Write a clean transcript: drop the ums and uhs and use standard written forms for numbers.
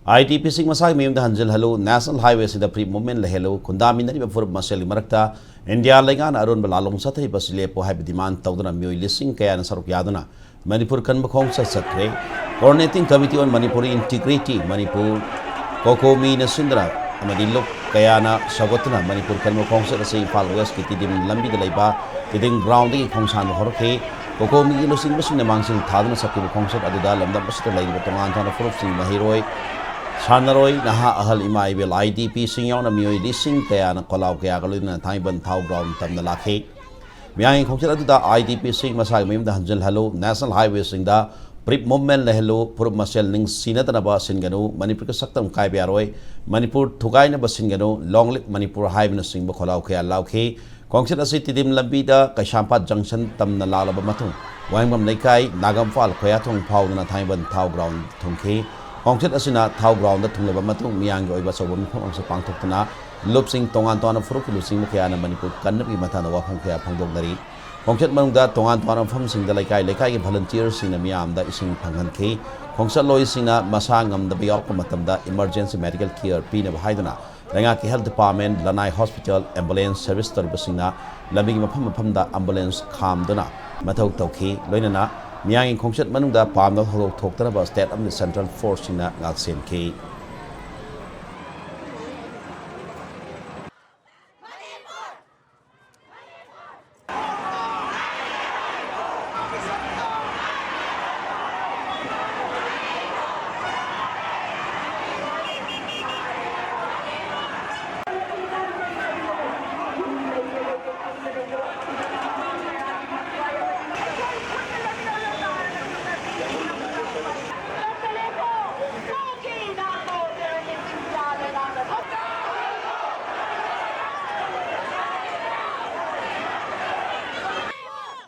ITP sing masai mem da hanjil hello national highway sida free movement le hello khunda min ni before masel marakta India lengan arun balalong sathai basile po hai demand tawdana mioi lising kaya na saruk yaduna Manipur kan bakhong sa sakre coordinating committee on Manipuri integrity Manipur kokomi na sindra amadilok kaya na sagotna Manipur kan bakhong sa si Pal West ki tidim lambi da laiba tiding ground ki khongsan horke kokomi lo sing basing na mangsing thadna sakki bakhong sa aduda lamda basita laiba tongan thana furup sing mahiroi Sanaroi naha ahal imai bel IDP singyaw na mioi lising kaya na kolaw kaya kaloy na thai ban thau ground tam na lakhe miyang khongchira da IDP sing masag mim da hanjal hello national highway sing da prip movement le hello pur masel ning sinata na ba singano Manipur ka saktam kai biaroi Manipur thugai na ba singano long lip Manipur highway na sing ba kolaw kaya lawkhe khongchira si tidim lambi da kaishampat junction tam na lalaba matung waingam naikai nagam fal khoya thong phau na thai ban thau ground thongkhe Kongset asina thau ground da thungleba matung miyang gi oiba sobom phom sa pangthokna lupsing tongan tona furuk lusing mukya na Manipur kannabi matana wa phong kya phangdok dari kongset manung da tongan tona phom sing da laikai ki volunteer sing na miyam da ising phanghan khi kongset loi sing na masa ngam da biyak ko matam da emergency medical care pi na bahaidana lenga ki health department lanai hospital ambulance service tar basing na labi mafam da ambulance kham dana mathau tawkhi loinana Miyang in Kongset Manung da Palm of Holo Tokta about State of the Central Force in that Sen K.